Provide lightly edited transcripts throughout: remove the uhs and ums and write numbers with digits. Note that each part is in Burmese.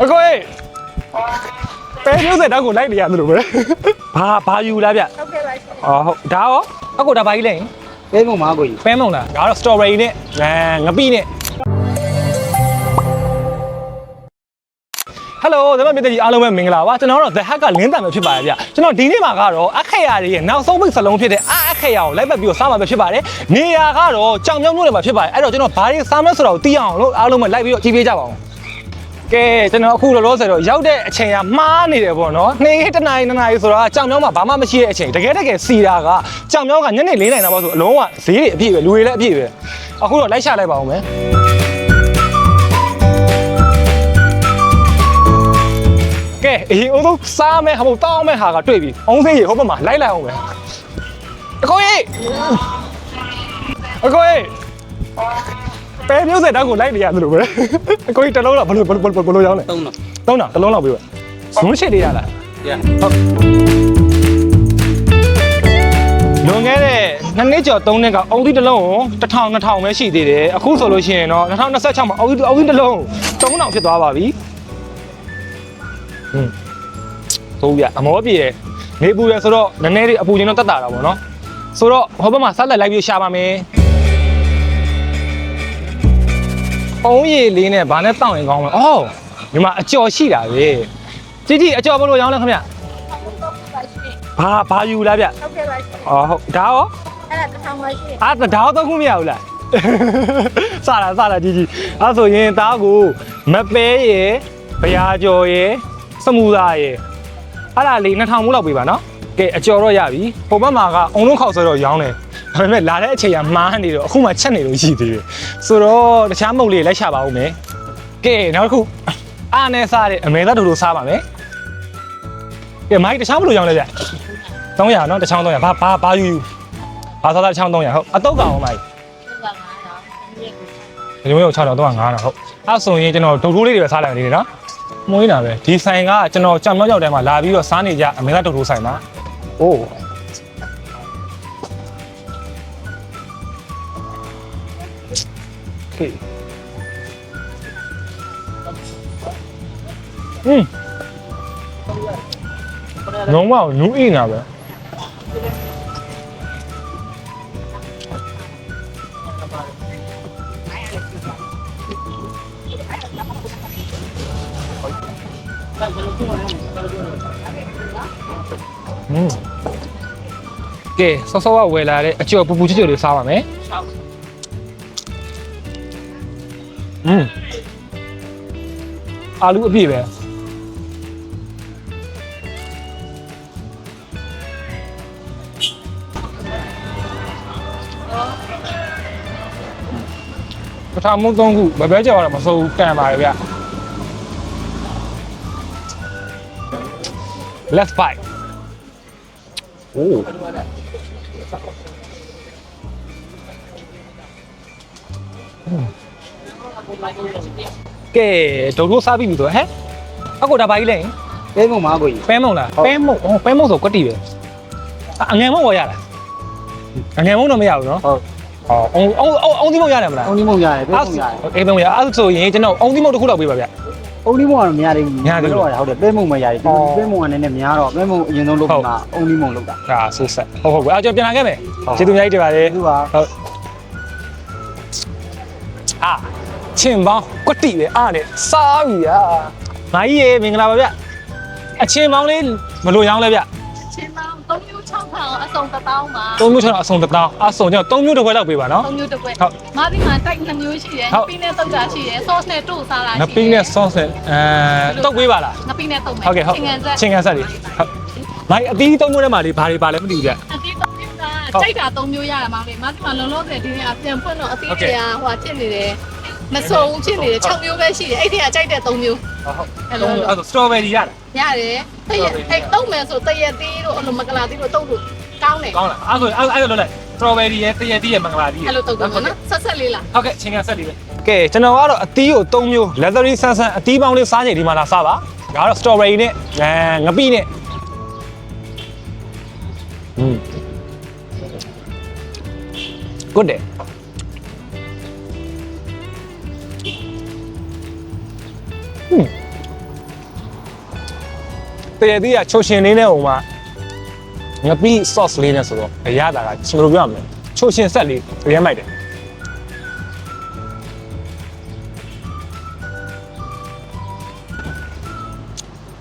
အကိုရေပဲမျိုးစက်တောက်ကိုလိုက်နေရတယ်လို့ပဲဘာယူလားဗျဟုတ်ကဲ့ပါဟုတ်ဒါရောအကိုဒါဘာကြီးလဲပဲမုံပါကိုကြီးပဲမုံလားဒါတော့ strawberry နဲ့ငပိနဲ့ဟယ်လိုကျွန်တော်မြတ်ကြီးအားလုံးပဲမင်္ဂလာပါကျွန်တော်တော့ The Hack ကလင်းတံပဲဖြစ်ပါတယ်ဗျကျွန်တော်ဒီနေ့မှာကတော့အခက်ရတွေရဲ့နောက်ဆုံးပိတ်စလုံးဖြစ်တဲ့အခက်ရကိုလိုက်ပတ်ပြီးတော့စားမှာပဲဖြစ်ပါတယ်နေရာကတော့ကြောင်မြောင်းမြို့နယ်မှာဖြစ်ပါတယ်အဲ့တော့ကျွန်တော်ဘာတွေစားမလဲဆိုတော့သိအောင်လို့အားလုံးပဲလိုက်ပြီးတော့ကြည့်ပေးကြပါဦးကဲကျွန်တော်အခုလောလောဆယ်တော့ရောက်တဲ့အချိန်ကမှားနေတယ်ပေါ့နော်နေ့တနာရီဆိုတော့ကြောင်မြောင်းမှာဘာမှမရှိတဲ့အချိန်တကယ်စီတာကကြောင်မြောင်းကညနေ4 နာရီတော့ဆိုအလုံးဝဈေးတွေအပြည့်ပဲလူတွေလည်းအပြည့်ပဲအခုတော့လိုက်ရှာလိုက်ပါဦးမယ်ကဲအရင်ဦးဆုံးစားမယ်ဟာမဟုတ်တောင်းမယ်ဟာကတွေ့ပြီအုံးစင်းရေဟိုဘက်မှာလိုက်လိုက်အောင်ပဲအကိုကြီးပဲမျိုးစက်တောက်ကိုလိုက်နေရတယ်လို့ပဲအကိုကြီးတစ်လုံးတော့ဘယ်လိုရောင်းလဲ3တော့တစ်လုံးလောက်ပေးပါဇွန်းရှစ်တွေရလားဟုတ်လွန်ခဲ့တဲ့2 နှစ်ကျော်3 နှစ်ကအုံးသီးတစ်လုံးကို1000-2000ပဲရှိသေးတယ်အခုဆိုလို့ရှိရင်တော့2026မှာအုံးသီးတစ်လုံး3000ဖြစ်သွားပါပြီဟုတ်ပြအမောပြေတယ်နေပူရဆိုတော့နည်းနည်းလေးအပူချင်းတော့တက်တာပေါ့နော်ဆိုတော့ဟိုဘက်မှာဆက်လက်လိုက်ပြီးရှာပါမယ်အုံးရည်လေးနဲ့ဗာနဲ့တောင့်ရင်ကောင်းမယ်အော်ဒီမှာအကျော်ရှိတာပဲကြီးအကျော်ဘယ်လိုရောင်းလဲခင်ဗျဘာယူလားဗျဟုတ်ကဲ့ပါအော်ဟုတ်ဒါရောအဲ့ဒါ1000ပါရှိဒါတော့ခုမရဘူးလားစလာကြီးအဲ့ဆိုရင်သားကိုမပဲရယ်ဗျာကျော်ရယ်စမူသာရယ်အဲ့ဒါလေး2000မိုးလောက်ပေးပါနော်ကဲအကျော်တော့ရပြီဟိုဘက်မှာကအုံလုံးခောက်ဆိုတော့ရောင်းတယ်ဒါပေမဲ့လာတဲ့အချိန်ကမားနေတော့အခုမှချက်နေလို့ရှိသေးတယ်ဆိုတော့တခြားမုတ်လေးလိုက်ရှာပါဦးမယ်ကဲနောက်တစ်ခုအားနဲ့စားတဲ့အမေသားတို့စားပါမယ်ကဲမိုက်တခြားဘယ်လိုရောင်းလဲဗျ300နော်တခြား300ဘာယူဘာစားတာတခြား300ဟုတ်အတုတ်ကောင်မိုက်ဒီလိုမျိုး6000 300 500ဟုတ်အဲ့ဆိုရင်ကျွန်တော်ဒုတ်ထိုးလေးတွေပဲစားလိုက်နေတယ်နော်မွေးတာပဲဒီဆိုင်ကကျွန်တော်ကြောင်မြောက်ကြောက်တိုင်းမှာလာပြီးတော့စားနေကြအမေကဒုတ်ထိုးဆိုင်ပါအိုးโอเคလုံးဝနူးအိနာပဲကဲဆောဝဝယ်လာတဲ့အကျော်ပူချွတ်လေးစားပါမယ်အာလူအပြည့်ပဲပထမဆုံးခုဘယ်ပဲကြောက်ရမှာမစိုးဘူးကန်ပါလေဗျ Let's fight โอ้ကဲဒုတ်ထိုးစားပြီးပြီဆိုဟဲ့အကိုဒါဘာကြီးလဲပဲမုံပါကိုကြီးပဲမုံလားပဲမုံပဲမုံဆိုကွက်တီပဲအငယ်မုံဝယ်ရလားအငယ်မုံတော့မရဘူးနော်ဟုတ်အုံးသီးမုံရတယ်မလားအုံးသီးမုံရတယ်ပဲမုံရတယ်အေးပဲမုံရအဲ့ဆိုရင်ကျွန်တော်အုံးသီးမုံတစ်ခုလောက်ပေးပါဗျအုံးသီးမုံကတော့မရသေးဘူးဟုတ်တယ်ပဲမုံမရတယ်ပဲမုံကလည်းနည်းနည်းများတော့ပဲမုံအရင်ဆုံးလုပ်ပြီးမှအုံးသီးမုံလုပ်တာဒါဆိုးဆက်ဟုတ်အဲ့ကျွန်တော်ပြန်လာခဲ့မယ်ကျေးဇူးအများကြီးတင်ပါတယ်ဟုတ်ပါဟုတ်ချင်းပေါင်းကွက်တီပဲအားနဲ့စားပြီမာကြီးရေမင်္ဂလာပါဗျအချင်းပေါင်းလေးမလို့ရောင်းလဲဗျချင်းပေါင်း3မျိုး6000အစုံ1000ပါ3မျိုး6000အစုံ1000အစုံကျွန်တော်3မျိုးတစ်ခွဲလောက်ပေးပါနော်3မျိုးတစ်ခွဲဟုတ်မာဒီမှာတိုက်2မျိုးရှိတယ်ငပိနဲ့တုတ်တာရှိတယ် sauce နဲ့တို့စားတာရှိတယ်ငပိနဲ့ sauce နဲ့တုတ်ပေးပါလားငပိနဲ့တုတ်မယ်ဟုတ်ကဲ့ဟုတ်ချင်းကန်ဆက်လေးဟုတ်မိုက်အသီး3မျိုးထဲမှာလေဘာတွေပါလဲမသိဘူးဗျအသီး3မျိုးကကြိုက်တာ3မျိုးရတာမောင်လေးမာဒီမှာလုံးလုံးဆယ်ဒီနေ့အပြန်ဖွင့်တော့အသီးတွေကဟိုဖြစ်နေတယ်မစုံဖြစ်နေတယ်6မျိုးပဲရှိတယ်အဲ့ဒီကကြိုက်တဲ့3မျိုးဟုတ်အဲ့လို strawberry ရတာရတယ်အဲ့တုံးမယ်ဆိုတရက်သေးတို့အလိုမကလာသေးတို့တုံးတို့ကောင်းတယ်ကောင်းလားအဲ့လိုလုပ်လိုက် strawberry ရဲ့တရက်သေးရဲ့မင်္ဂလာသေးရဲ့အဲ့လိုတုံးတယ်နော်ဆက်လေးလားဟုတ်ကဲ့ချင်းကန်ဆက်လေးပဲကဲကျွန်တော်ကတော့အသီးကို3မျိုး leathery ဆန်းအသီးပေါင်းလေးစားကြဒီမှာလာစားပါဒါကတော့ strawberry နဲ့ငပိနဲ့good day က တရသေးကချိုရှင်လေးနဲ့ဟိုမှာငပိ sauce လေးနဲ့ဆိုတော့အရသာကကျွန်တော်ပြောရမယ်ချိုရှင်ဆက်လေးရဲမိုက်တယ်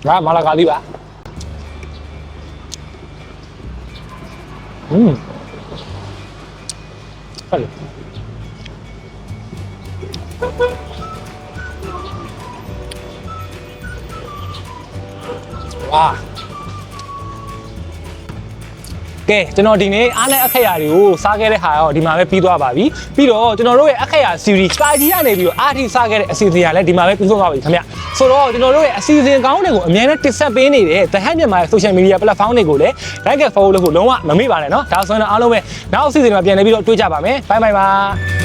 ငါမလာကားလေးပါဟုတ်တယ်ဝါကဲကျွန်တော်ဒီနေ့အားနဲ့အခက်ရာတွေကိုစားခဲ့တဲ့ဟာရောဒီမှာပဲပြီးသွားပါပြီပြီးတော့ကျွန်တော်တို့ရဲ့အခက်ရာ series ကာကြီးကနေပြီးတော့အားထိစားခဲ့တဲ့အစီအစဉ်ကလည်းဒီမှာပဲပြီးဆုံးသွားပါပြီခင်ဗျဆိုတော့ကျွန်တော်တို့ရဲ့အစီအစဉ်ကောင်းတွေကိုအများနဲ့တင်ဆက်ပေးနေတဲ့ The Hub မြန်မာရဲ့ social media platform တွေကိုလည်း like and follow လုပ်ဖို့လုံးဝမမေ့ပါနဲ့เนาะဒါဆိုရင်တော့အားလုံးပဲနောက်အစီအစဉ်မှာပြန်လည်ပြီးတော့တွေ့ကြပါမယ် bye bye ပါ